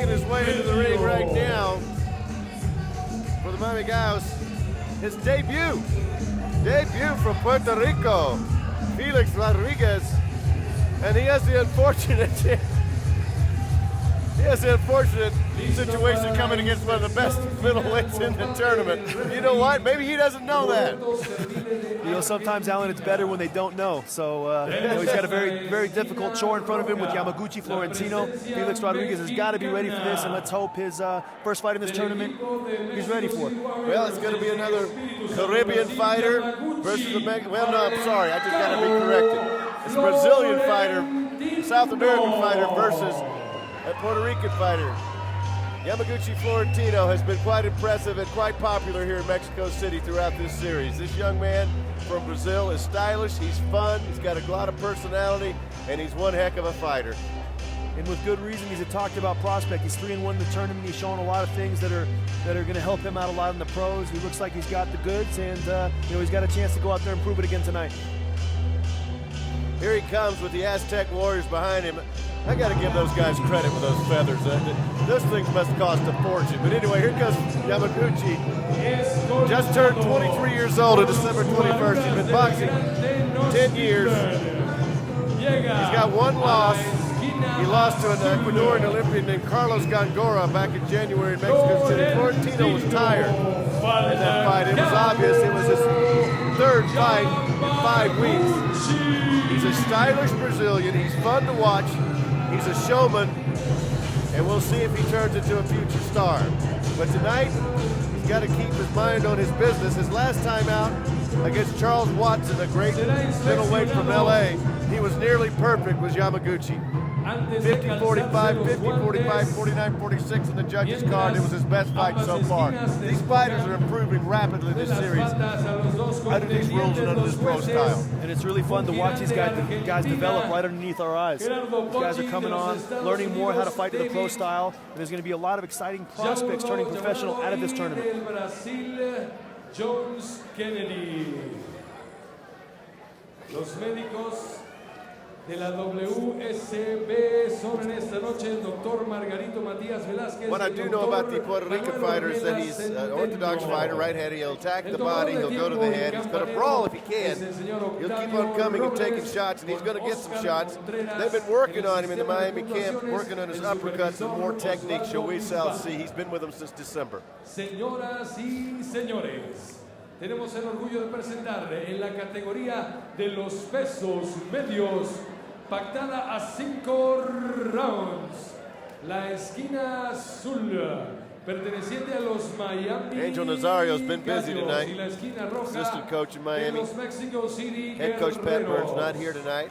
making his way into the ring right now for the Miami Gallos. His debut from Puerto Rico, Felix Rodriguez, and he has the unfortunate situation coming against one of the best middleweights in the tournament. You know what? Maybe he doesn't know that. You know, sometimes, Alan, it's better when they don't know. So, you know, he's got a very, very difficult chore in front of him with Yamaguchi, Florentino. Felix Rodriguez has got to be ready for this, and let's hope his first fight in this tournament he's ready for. Well, it's going to be another Caribbean fighter versus a well, no, I'm sorry, I just got to be corrected. It's a Brazilian fighter, South American fighter versus a Puerto Rican fighter. Yamaguchi Florentino has been quite impressive and quite popular here in Mexico City throughout this series. This young man from Brazil is stylish, he's fun, he's got a lot of personality, and he's one heck of a fighter. And with good reason. He's a talked about prospect. He's 3-1 in the tournament. He's shown a lot of things that are going to help him out a lot in the pros. He looks like he's got the goods, and you know, he's got a chance to go out there and prove it again tonight. Here he comes with the Aztec Warriors behind him. I got to give those guys credit with those feathers. Those things must cost a fortune. But anyway, here goes Yamaguchi. Just turned 23 years old on December 21st. He's been boxing 10 years. He's got one loss. He lost to an Ecuadorian Olympian named Carlos Gongora back in January in Mexico City. Florentino was tired in that fight. It was obvious. It was his third fight in 5 weeks. He's a stylish Brazilian. He's fun to watch. He's a showman, and we'll see if he turns into a future star. But tonight, he's got to keep his mind on his business. His last time out against Charles Watson, a great middleweight from LA, he was nearly perfect with Yamaguchi. 50-45, 50-45, 49-46 in the judges' card. It was his best fight so far. These fighters are improving rapidly this series under these rules and under this pro style. And it's really fun to watch these guys develop right underneath our eyes. These guys are coming on, learning more how to fight to the pro style, and there's going to be a lot of exciting prospects turning professional out of this tournament. Jones Kennedy. Los médicos de la WSB son en esta noche el doctor Margarito Matías Velázquez. What I do know about the Puerto Rican fighter is that he's an orthodox fighter, right-handed. He'll attack the body, he'll go to the head, he's going to brawl if he can. He'll keep on coming and taking shots, and he's going to get some shots. They've been working on him in the Miami camp, working on his uppercuts and more technique, shall we shall see. He's been with them since December. Señoras y señores, tenemos el orgullo de presentar en la categoría de los pesos medios, pactada a 5 rounds, la esquina azul, perteneciente a los Miami Angel Nazario's been busy Gallos, tonight. y la esquina roja Assistant coach in Miami. de los Mexico City Head coach Pat Guerreros. Burns not here tonight.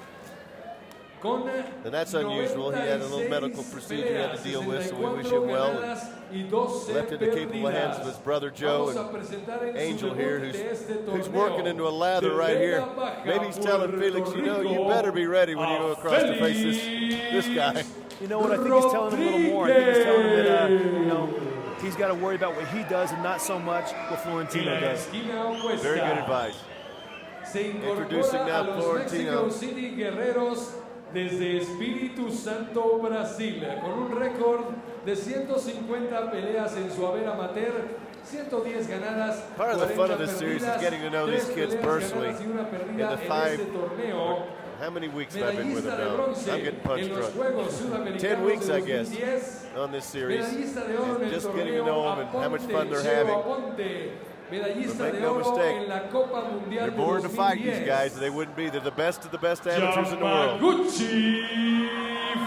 And that's unusual. He had a little medical procedure he had to deal with, so we wish him well. Left in the capable hands of his brother Joe and Angel here, who's working into a lather right here. Maybe he's telling Felix, you know, you better be ready when you go across to face this guy. You know what? I think he's telling him a little more. I think he's telling him that, you know, he's got to worry about what he does and not so much what Florentino does. Very good advice. Introducing now Florentino. City Guerreros desde Espíritu Santo, Brasil, con un récord de 150 peleas en su haber amateur, 110 ganadas. Part of the fun of this series is getting to know these kids personally. In the 5, how many weeks have I been with them now? I'm getting punch drunk. 10 weeks, I guess, on this series. And just getting to know them and how much fun they're having. But make no mistake, they're born to fight, these guys, and they wouldn't be. They're the best of the best amateurs in the world. Yamaguchi,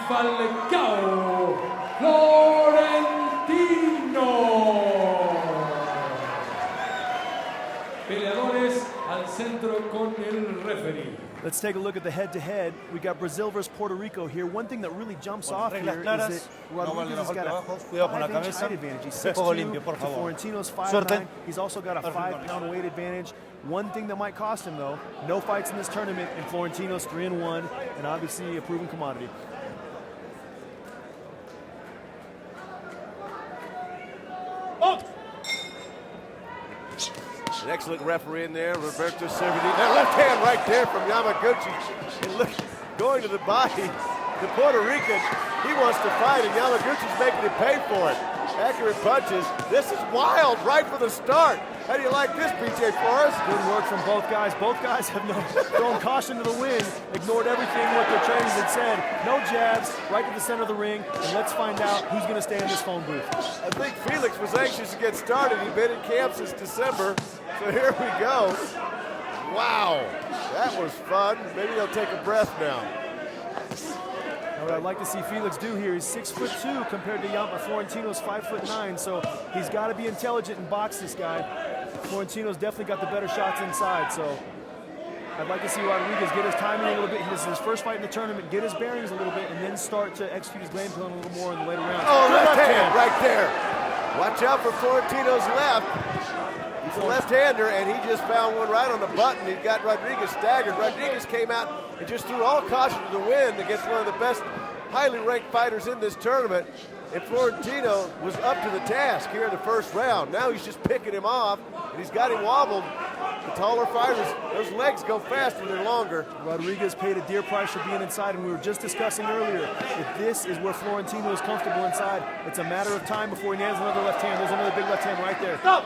Falcao, Florentino. Peleadores al centro con el referee. Let's take a look at the head-to-head. We got Brazil versus Puerto Rico here. One thing that really jumps off here is that Rodriguez has got a 5-inch height advantage. He's 6'2" to Florentino's 5'9". He's also got a 5-pound weight advantage. One thing that might cost him, though, no fights in this tournament, and Florentino's 3-1, and obviously a proven commodity. An excellent referee in there, Roberto Cervini. That left hand right there from Yamaguchi. And look, going to the body. The Puerto Rican, he wants to fight, and Yamaguchi's making him pay for it. Accurate punches. This is wild right from the start. How do you like this, BJ Flores? Good work from both guys. Both guys have thrown caution to the wind, ignored everything what their trainers had said. No jabs, right to the center of the ring, and let's find out who's going to stay in this phone booth. I think Felix was anxious to get started. He's been in camp since December, so here we go. Wow, that was fun. Maybe they'll take a breath now. What I'd like to see Felix do here, he's 6'2" compared to Florentino's 5'9", so he's got to be intelligent and box this guy. Florentino's definitely got the better shots inside, so I'd like to see Rodriguez get his timing a little bit. This is his first fight in the tournament, get his bearings a little bit, and then start to execute his game plan a little more in the later rounds. Oh, left hand right there. Watch out for Florentino's left. He's a left-hander, and he just found one right on the button. He got Rodriguez staggered. Rodriguez came out and just threw all caution to the wind against one of the best highly ranked fighters in this tournament. And Florentino was up to the task here in the first round. Now he's just picking him off, and he's got him wobbled. The taller fighters, those legs go faster, they're longer. Rodriguez paid a dear price for being inside, and we were just discussing earlier, if this is where Florentino is comfortable inside, it's a matter of time before he nails another left hand. There's another big left hand right there. Stop!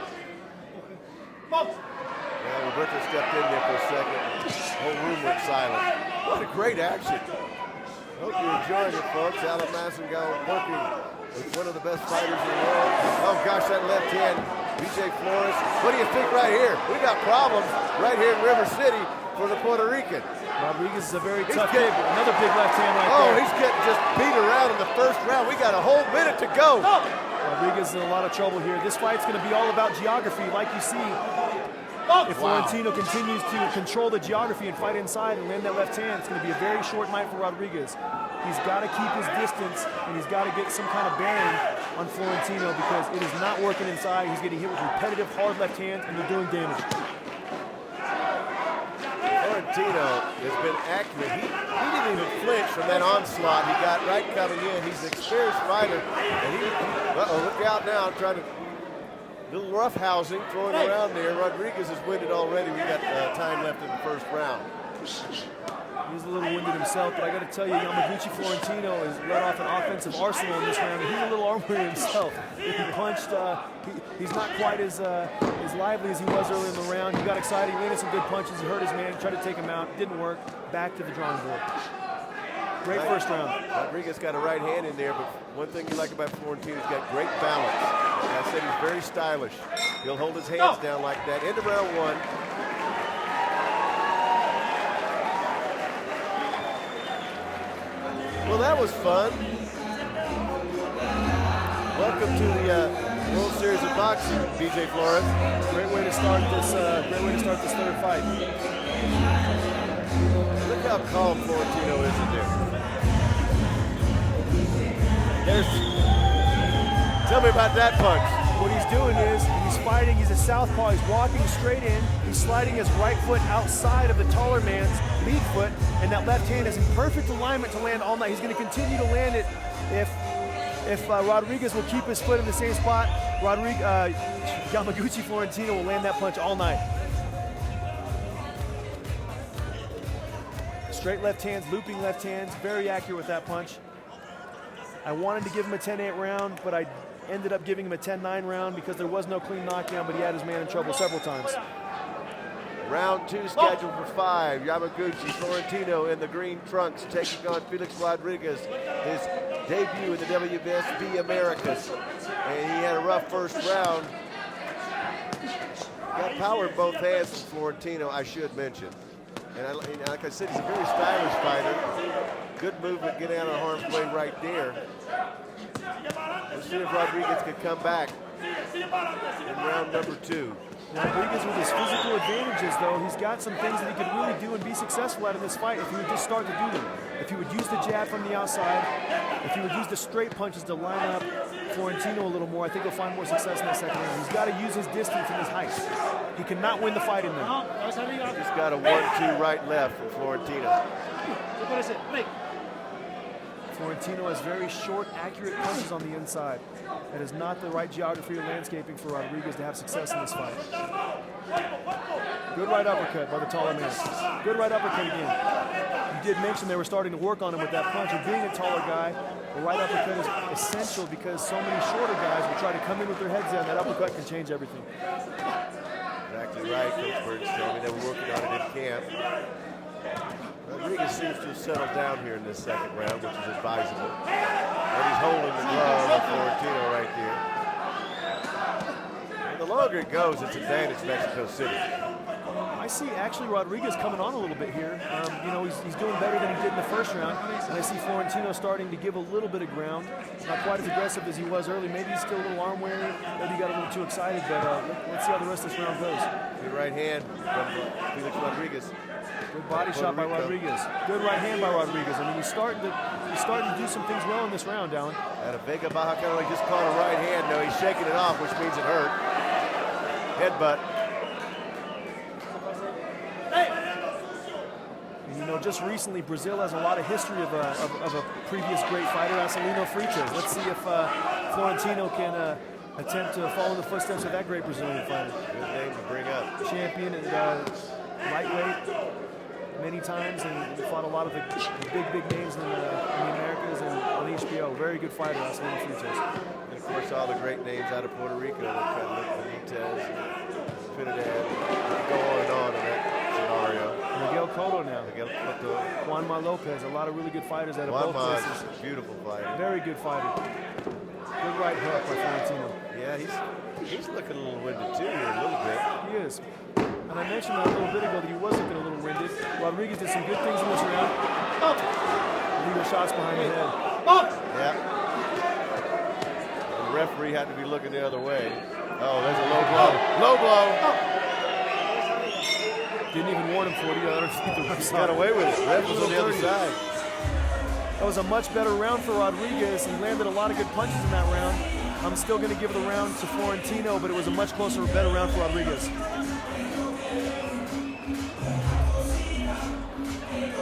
Yeah, Roberto stepped in there for a second. The whole room went silent. What a great action. Hope you're enjoying it, folks. Alan Massengo working with one of the best fighters in the world. Oh, gosh, that left hand. BJ Flores. What do you think right here? We got problems right here in River City for the Puerto Rican. Rodriguez is a very tough kid. Another big left hand right there. Oh, he's getting just beat around in the first round. We got a whole minute to go. Rodriguez is in a lot of trouble here. This fight's going to be all about geography, like you see. If Florentino continues to control the geography and fight inside and land that left hand, it's going to be a very short night for Rodriguez. He's got to keep his distance, and he's got to get some kind of bearing on Florentino because it is not working inside. He's getting hit with repetitive, hard left hands, and they're doing damage. Florentino has been accurate. He didn't even flinch from that onslaught. He got right coming in. He's an experienced fighter. And look out now, trying to little rough housing, throwing around there. Rodriguez has winded already. We got time left in the first round. He's a little winded himself, but I got to tell you, Yamaguchi Florentino has let off an offensive arsenal in this round, and he's a little armory himself. If he punched, he's not quite as lively as he was early in the round. He got excited, he landed some good punches, he hurt his man, tried to take him out, didn't work. Back to the drawing board. Great first round. Rodriguez got a right hand in there, but one thing you like about Florentino, he's got great balance. Like I said, he's very stylish. He'll hold his hands down like that. Into round one. Well, that was fun. Welcome to the World Series of Boxing, BJ Flores. Great way to start this. Third fight. Look how calm Florentino is in there. Tell me about that punch. What he's doing is he's fighting. He's a southpaw. He's walking straight in. He's sliding his right foot outside of the taller man's lead foot, and that left hand is in perfect alignment to land all night. He's going to continue to land it if Rodriguez will keep his foot in the same spot. Yamaguchi Florentino will land that punch all night. Straight left hands, looping left hands, very accurate with that punch. I wanted to give him a 10-8 round, but I ended up giving him a 10-9 round because there was no clean knockdown, but he had his man in trouble several times. Round two scheduled for 5. Yamaguchi Florentino in the green trunks taking on Felix Rodriguez, his debut in the WBSB Americas. And he had a rough first round. Got power in both hands from Florentino, I should mention. And like I said, he's a very stylish fighter. Good movement, get out of harm's way right there. Let's see if Rodriguez can come back in round number 2. Rodriguez with his physical advantages, though, he's got some things that he could really do and be successful at in this fight if he would just start to do them. If he would use the jab from the outside, if he would use the straight punches to line up Florentino a little more, I think he'll find more success in that second round. He's got to use his distance and his height. He cannot win the fight in there. Just got a 1-2 right-left from Florentino. Florentino has very short, accurate punches on the inside. That is not the right geography or landscaping for Rodriguez to have success in this fight. Good right uppercut by the taller man. Good right uppercut again. You did mention they were starting to work on him with that punch. And being a taller guy, a right uppercut is essential because so many shorter guys will try to come in with their heads down. That uppercut can change everything. Exactly right, Coach Burns told me. They were working on it in camp. Rodriguez seems to have settled down here in this second round, which is advisable. And he's holding the glove of Florentino right there. And the longer it goes, it's advantage Mexico City. I see actually Rodriguez coming on a little bit here. You know, he's doing better than he did in the first round. And I see Florentino starting to give a little bit of ground. Not quite as aggressive as he was early. Maybe he's still a little arm weary. Maybe he got a little too excited, but let's see how the rest of this round goes. Good right hand from Felix Rodriguez. Good body shot by Rodriguez. Good right hand by Rodriguez. I mean, he's starting to do some things well in this round, Alan. And a Vega Baja kind of like just caught a right hand. No, he's shaking it off, which means it hurt. Headbutt. And you know, just recently, Brazil has a lot of history of a previous great fighter, Acelino Freitas. Let's see if Florentino can attempt to follow in the footsteps of that great Brazilian fighter. Good name to bring up. Champion at lightweight many times, and fought a lot of the big names in the Americas and on HBO. Very good fighter, Acelino Freitas. And of course, all the great names out of Puerto Rico, like Benitez, Trinidad, go on in that scenario. Miguel Cotto now. Miguel Cotto. Juanma Lopez, a lot of really good fighters out of both places. Beautiful fighter. Very good fighter. Good right hook by Florentino. Yeah, he's looking a little winded too here, a little bit. He is. And I mentioned that a little bit ago that he was looking a little winded. Rodriguez did some good things in this round. Legal shots behind the head. Yeah. The referee had to be looking the other way. Oh, there's a low blow. Low blow. Didn't even warn him for it. He got away with it. Ref was on the other side. That was a much better round for Rodriguez. He landed a lot of good punches in that round. I'm still going to give the round to Florentino, but it was a much closer, better round for Rodriguez.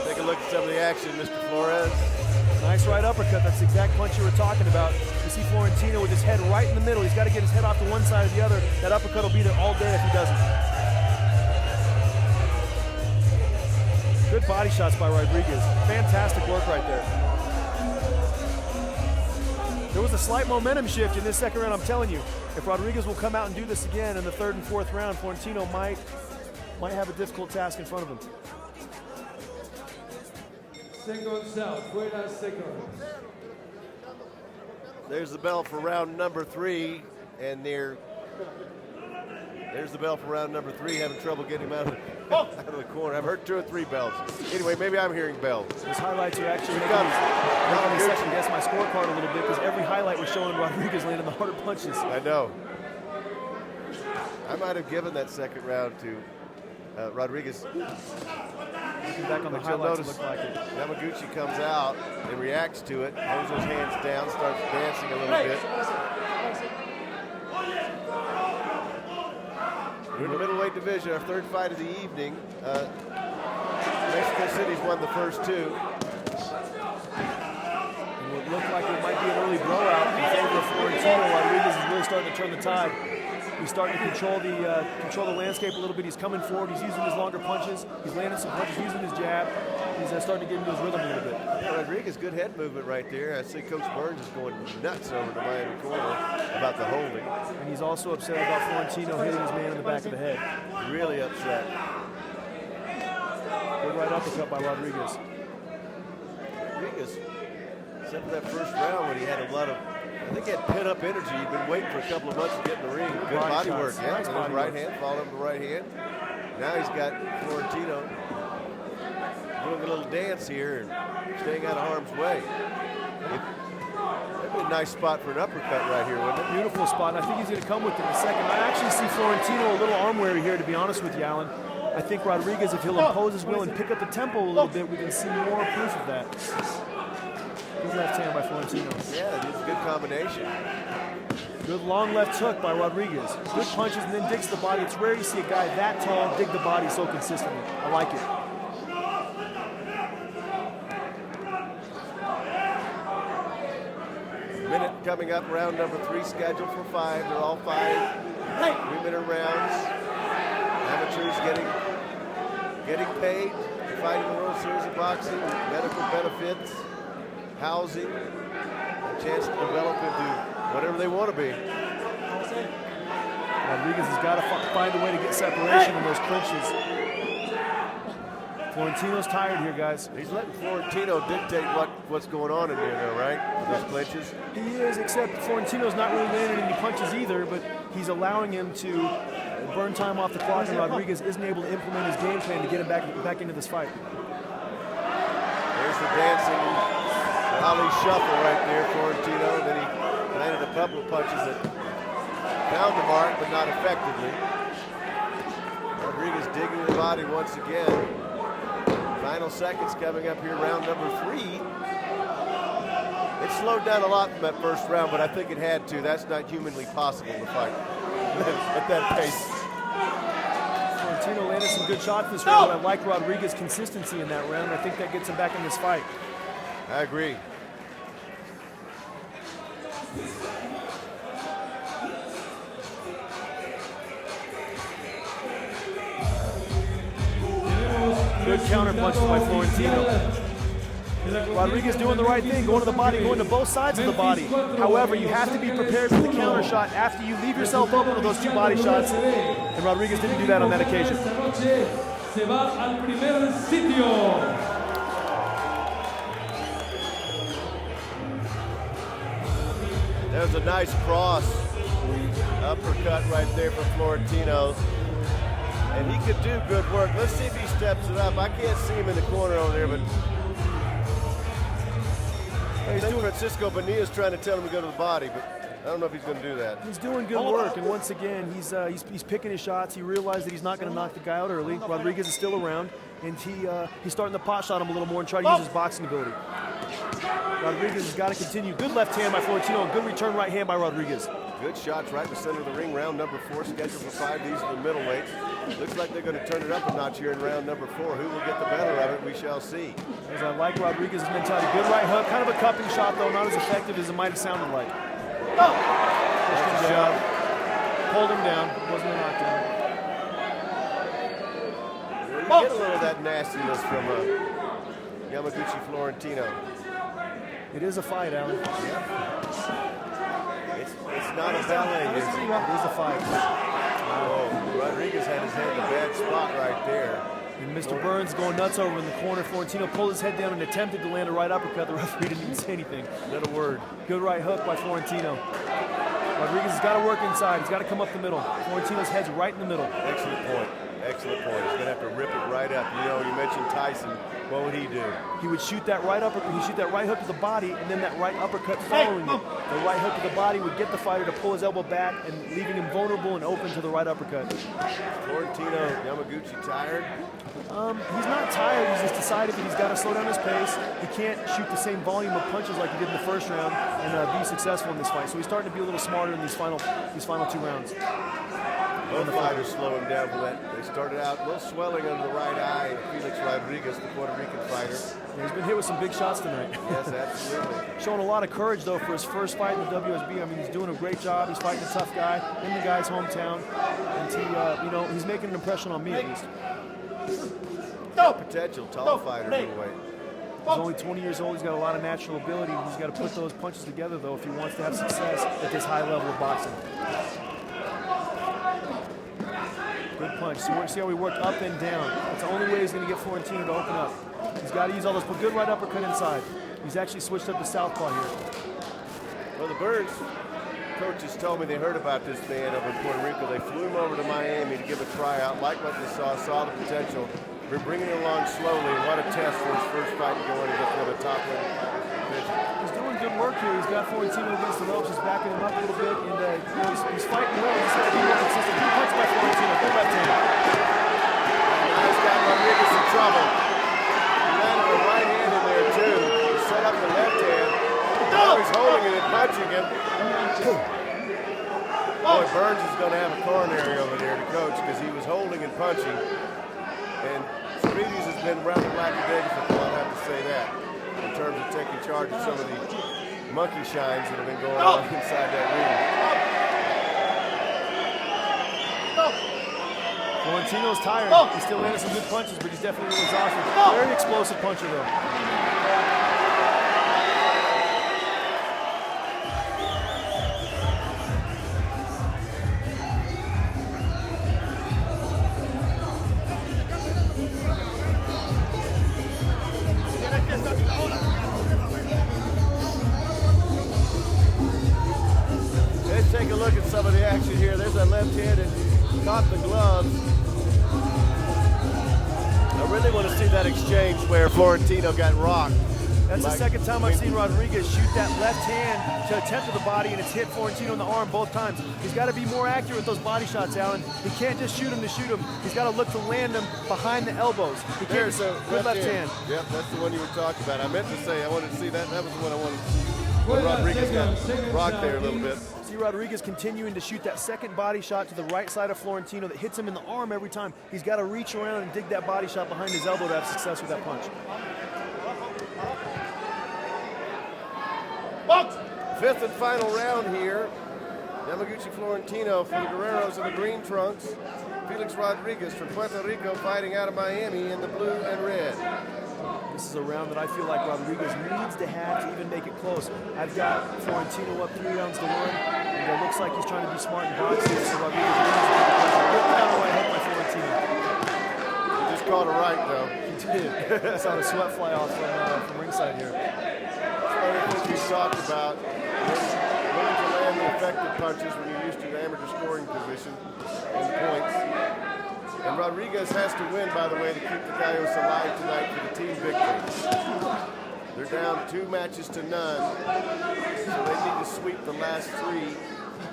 Take a look at some of the action, Mr. Flores. Nice right uppercut. That's the exact punch you were talking about. You see Florentino with his head right in the middle. He's got to get his head off to one side or the other. That uppercut will be there all day if he doesn't. Good body shots by Rodriguez. Fantastic work right there. There was a slight momentum shift in this second round, I'm telling you. If Rodriguez will come out and do this again in the third and fourth round, Florentino might have a difficult task in front of him. Seconds out, fuera seconds. There's the bell for round number 3, and there's the bell for round number 3, having trouble getting him out of the corner. I've heard 2 or 3 bells. Anyway, maybe I'm hearing bells. Those highlights are actually making me second guess my scorecard a little bit because every highlight was showing Rodriguez landing the harder punches. I know. I might have given that second round to Rodriguez. Looking back on the highlights, it looked like it. Yamaguchi comes out and reacts to it, holds his hands down, starts dancing a little bit. We're in the middleweight division, our third fight of the evening. Mexico City's won the first 2. And what looked like it might be an early blowout in favor of Florentino. Rodriguez is really starting to turn the tide. He's starting to control the landscape a little bit. He's coming forward. He's using his longer punches. He's landing some punches, using his jab. He's starting to get into his rhythm a little bit. Yeah, Rodriguez, good head movement right there. I see Coach Burns is going nuts over to Miami corner about the holding. And he's also upset about Florentino hitting his man in the back of the head. Really upset. Good right uppercut by Rodriguez. Rodriguez, except for that first round when he had a lot of, I think he had pent-up energy. He'd been waiting for a couple of months to get in the ring. Good body work. Yeah, nice body right hand, followed up the right hand. Now he's got Florentino doing a little dance here and staying out of harm's way. That'd be a nice spot for an uppercut right here, wouldn't it? Beautiful spot, and I think he's going to come with it in a second. I actually see Florentino a little arm weary here, to be honest with you, Alan. I think Rodriguez, if he'll impose his will and pick up the tempo a little bit, we can see more proof of that. Good left hand by Florentino. Yeah, it's a good combination. Good long left hook by Rodriguez. Good punches and then digs the body. It's rare to see a guy that tall dig the body so consistently. I like it. Minute coming up, round number 3 scheduled for 5. They're all 5 3-minute rounds. Amateurs getting paid. fighting the World Series of Boxing, medical benefits, housing, a chance to develop into whatever they want to be. Rodriguez has got to find a way to get separation in those clinches. Florentino's tired here, guys. He's letting Florentino dictate what's going on in there, though, right? With those clinches. He is, except Florentino's not really landing any punches either, but he's allowing him to burn time off the clock, and Rodriguez isn't able to implement his game plan to get him back into this fight. There's the dancing Ali shuffle right there, Florentino. Then he landed a couple of punches that found the mark, but not effectively. Rodriguez digging the body once again. Final seconds coming up here, round number 3. It slowed down a lot from that first round, but I think it had to. That's not humanly possible to fight at that pace. Florentino landed some good shots this round. I like Rodriguez's consistency in that round. I think that gets him back in this fight. I agree. Good counter punches by Florentino. Rodriguez doing the right thing, going to the body, going to both sides of the body. However, you have to be prepared for the counter shot after you leave yourself open with those 2 body shots. And Rodriguez didn't do that on that occasion. There's a nice cross uppercut right there from Florentino. And he could do good work. Let's see if he steps it up. I can't see him in the corner over there, but I think Francisco Bonilla's trying to tell him to go to the body, but I don't know if he's going to do that. He's doing good work, and once again, he's picking his shots. He realized that he's not going to knock the guy out early. Rodriguez is still around, and he's starting to pot shot him a little more and try to use his boxing ability. Rodriguez has got to continue. Good left hand by Florentino, good return right hand by Rodriguez. Good shots right in the center of the ring. Round number 4 scheduled for 5. These are the middleweights. Looks like they're going to turn it up a notch here in round number 4. Who will get the better of it, we shall see. As I like Rodriguez's mentality. Good right hook, kind of a cupping shot though, not as effective as it might have sounded like. Pushed him down, pulled him down, wasn't a knockdown. You get a little of that nastiness from Yamaguchi Florentino. It is a fight, Alan. Yeah. It's not a ballet, is it? It is a fight. Oh, Rodriguez had his head in a bad spot right there. And Mr. Burns going nuts over in the corner. Florentino pulled his head down and attempted to land a right uppercut. The referee didn't even say anything. Not a word. Good right hook by Florentino. Rodriguez has got to work inside. He's got to come up the middle. Florentino's head's right in the middle. Excellent point. Excellent point. He's going to have to rip it right up. You know, you mentioned Tyson. What would he do? He would shoot that right uppercut. He'd shoot that right hook to the body, and then that right uppercut following it. The right hook to the body would get the fighter to pull his elbow back and leaving him vulnerable and open to the right uppercut. Florentino, Yamaguchi tired? He's not tired. He's just decided that he's got to slow down his pace. He can't shoot the same volume of punches like he did in the first round and be successful in this fight. So he's starting to be a little smarter in these final 2 rounds. Both fighters slow him down for that. They started out a little swelling under the right eye. Felix Rodriguez, the Puerto Rican fighter. Yeah, he's been hit with some big shots tonight. Yes, absolutely. Showing a lot of courage, though, for his first fight in the WSB. I mean, he's doing a great job. He's fighting a tough guy in the guy's hometown. And he's making an impression on me, at least. Potential tall fighter anyway. He's only 20 years old. He's got a lot of natural ability. He's got to put those punches together, though, if he wants to have success at this high level of boxing. Good punch. See how he worked up and down. That's the only way he's going to get Florentino to open up. He's got to use all those. But good right uppercut inside. He's actually switched up to southpaw here. Well, the Burns coaches told me they heard about this man over in Puerto Rico. They flew him over to Miami to give a tryout. Like what they saw the potential. We're bringing it along slowly. What a test for his first fight to go in against one of the top division. He's doing good work here. He's got Florentino against the ropes. He's backing him up a little bit, and he's fighting well. He's got to be more consistent. Good punch by Florentino. Good left hand. Now he's got Rodriguez in trouble. He landed a right hand in there too. He set up the left hand. Now he's holding it and punching him. Boy, Burns is going to have a coronary over there to coach because he was holding and punching. And Speedies has been rather lackadaisical, I'll have to say that, in terms of taking charge of some of the monkey shines that have been going on inside that ring. Florentino's tired. He's still landing some good punches, but he's definitely exhausted. Very explosive puncher, though. Let's take a look at some of the action here. There's that left hand and caught the glove. I really want to see that exchange where Florentino got rocked. That's the second time I've seen Rodriguez shoot that left hand to attempt to the body, and it's hit Florentino in the arm both times. He's got to be more accurate with those body shots, Alan. He can't just shoot him to shoot him. He's got to look to land them behind the elbows. He can't. There's a good left hand. Yep, that's the one you were talking about. I meant to say I wanted to see that. That was the one I wanted to see. When Rodriguez got rocked there a little bit. See Rodriguez continuing to shoot that second body shot to the right side of Florentino that hits him in the arm every time. He's got to reach around and dig that body shot behind his elbow to have success with that punch. Fifth and final round here. Yamaguchi Florentino from the Guerreros in the green trunks. Felix Rodriguez from Puerto Rico fighting out of Miami in the blue and red. This is a round that I feel like Rodriguez needs to have to even make it close. I've got Florentino up 3 rounds to 1, and it looks like he's trying to be smart in boxing, so Rodriguez needs to take the pressure. Good counter right hook by Florentino. He just caught a right, though. He did. Saw the sweat fly off from ringside here. That's one of the things we talked about. Learning to land the effective punches when you're used to the amateur scoring position and points. And Rodriguez has to win, by the way, to keep the Gallos alive tonight for the team victory. They're down 2 matches to none, so they need to sweep the last 3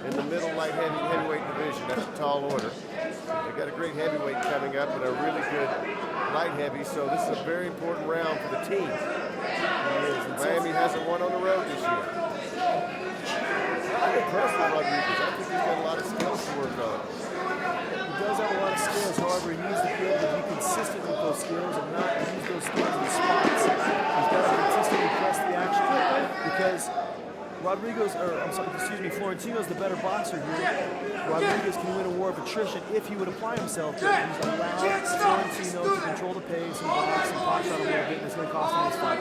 in the middle light heavyweight division. That's a tall order. They've got a great heavyweight coming up and a really good light heavy, so this is a very important round for the team. Miami hasn't won on the road this year. I'm impressed with Rodriguez. I think he's got a lot of skills to work on. He does have a lot of skills, however, he needs to be able to be consistent with those skills and not use those skills in spots. He's got to consistently press the action because Florentino's the better boxer here. Rodriguez can win a war of attrition if he would apply himself. He's allowed Florentino to control the pace and box and box out a little bit, and it's going to cost him this fight.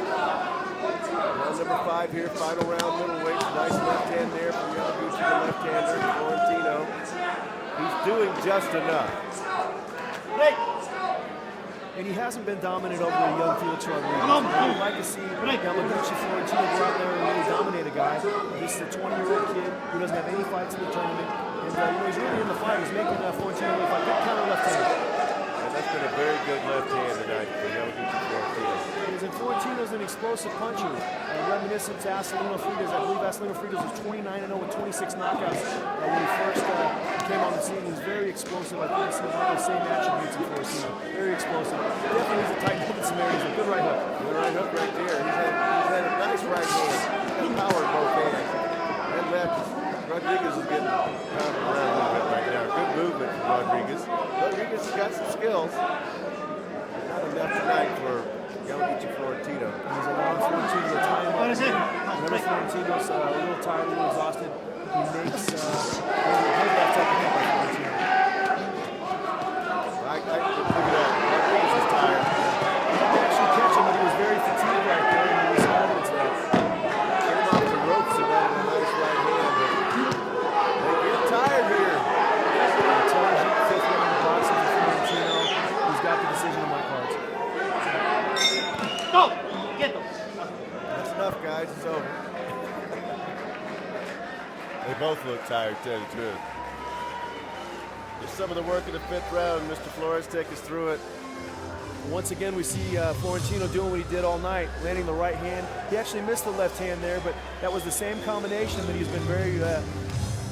Round number 5 here, final round, middleweight. Nice left hand there from Yamaguchi, the left-hander, Florentino. He's doing just enough. And he hasn't been dominant over a young Felix Rodriguez. I would like to see Yamaguchi Florentino go out there and really dominate a guy. This is a 20-year-old kid who doesn't have any fights in the tournament. And he's really in the fight. He's making Florentino look like good counter left hand. And that's been a very good left hand tonight for Yamaguchi Florentino. And Florentino's an explosive puncher, reminiscent to Acelino Freitas. I believe Acelino Freitas was 29-0 with 26 knockouts when he first came on the scene. He was very explosive. I think he's got all the same attributes in Florentino. Very explosive. Definitely needs to tighten up in some areas. A good right hook. Good right hook right there. He's had a nice right hand. He's got power in both hands. And left. Rodriguez is getting pounded around a little bit right now. Good movement from Rodriguez. Rodriguez has got some skills. Not enough tonight for Yamaguchi Florentino. He's allowing Florentino to tie him up. Whenever Florentino's a little tired, a little exhausted, he makes good left up and by Florentino. Look at that. Rodriguez is tired. He didn't actually catch him, but he was very fatigued right there, and he responded to that. Came off the ropes and had a nice right hand. They get tired here. Intelligent fifth round boxing for Florentino. He's got the decision on my cards. That's enough, guys. It's over. They both look tired, to tell you the truth. Just some of the work in the 5th round. Mr. Flores, take us through it. Once again, we see Florentino doing what he did all night, landing the right hand. He actually missed the left hand there, but that was the same combination that he's been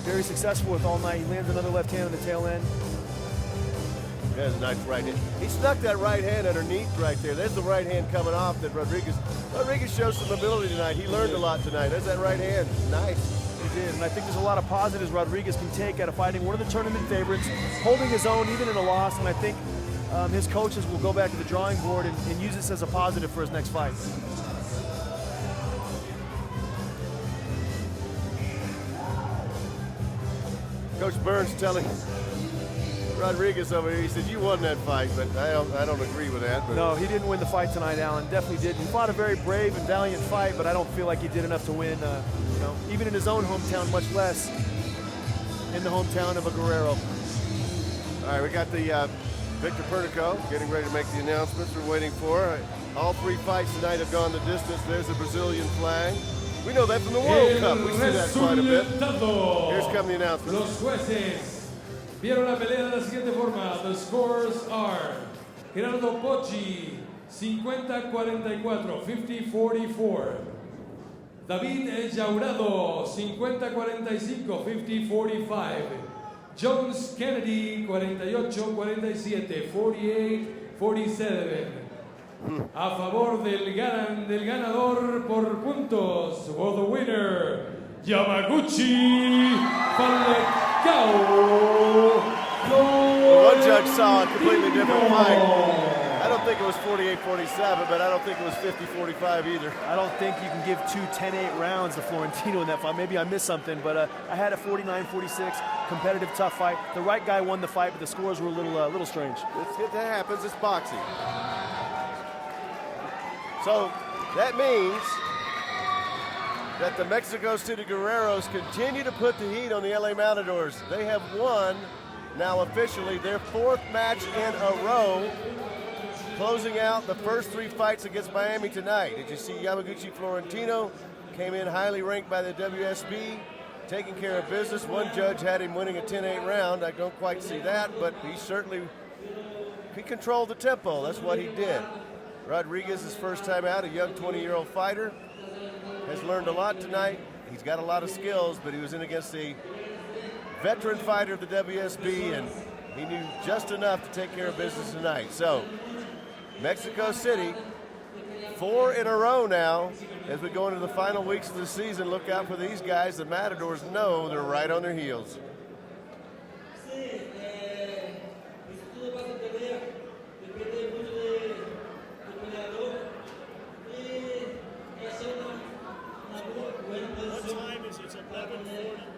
very successful with all night. He lands another left hand on the tail end. There's a nice right hand. He stuck that right hand underneath right there. There's the right hand coming off that Rodriguez shows some ability tonight. He learned a lot tonight. There's that right hand. Nice. He did, and I think there's a lot of positives Rodriguez can take out of fighting one of the tournament favorites, holding his own even in a loss, and I think his coaches will go back to the drawing board and use this as a positive for his next fight. Coach Burns telling Rodriguez over here, he said, you won that fight, but I don't agree with that. But. No, he didn't win the fight tonight, Alan. Definitely didn't. He fought a very brave and valiant fight, but I don't feel like he did enough to win, you know, even in his own hometown, much less in the hometown of a Guerrero. All right, we got the Victor Pertico getting ready to make the announcements we're waiting for. All 3 fights tonight have gone the distance. There's a Brazilian flag. We know that from the World Cup. We see that quite a bit. Here's come the announcement. Los jueces vieron la pelea de la siguiente forma. The scores are Gerardo Pocci, 50-44, 50-44. David Jaurado, 50-45, 50-45. Jones Kennedy, 48-47, 48-47. A favor del ganador por puntos. For the winner, Yamaguchi Falcao. One judge saw a completely different fight. I don't think it was 48-47, but I don't think it was 50-45 either. I don't think you can give 2 10-8 rounds to Florentino in that fight. Maybe I missed something, but I had a 49-46 competitive, tough fight. The right guy won the fight, but the scores were a little strange. That happens. It's boxing. So that means that the Mexico City Guerreros continue to put the heat on the LA Matadors. They have won, now officially, their 4th match in a row, closing out the first 3 fights against Miami tonight. Did you see Yamaguchi Florentino came in highly ranked by the WSB, taking care of business. One judge had him winning a 10-8 round. I don't quite see that, but he controlled the tempo. That's what he did. Rodriguez, his first time out, a young 20-year-old fighter, has learned a lot tonight. He's got a lot of skills, but he was in against a veteran fighter of the WSB, and he knew just enough to take care of business tonight. So, Mexico City, 4 in a row now. As we go into the final weeks of the season, look out for these guys. The Matadors know they're right on their heels.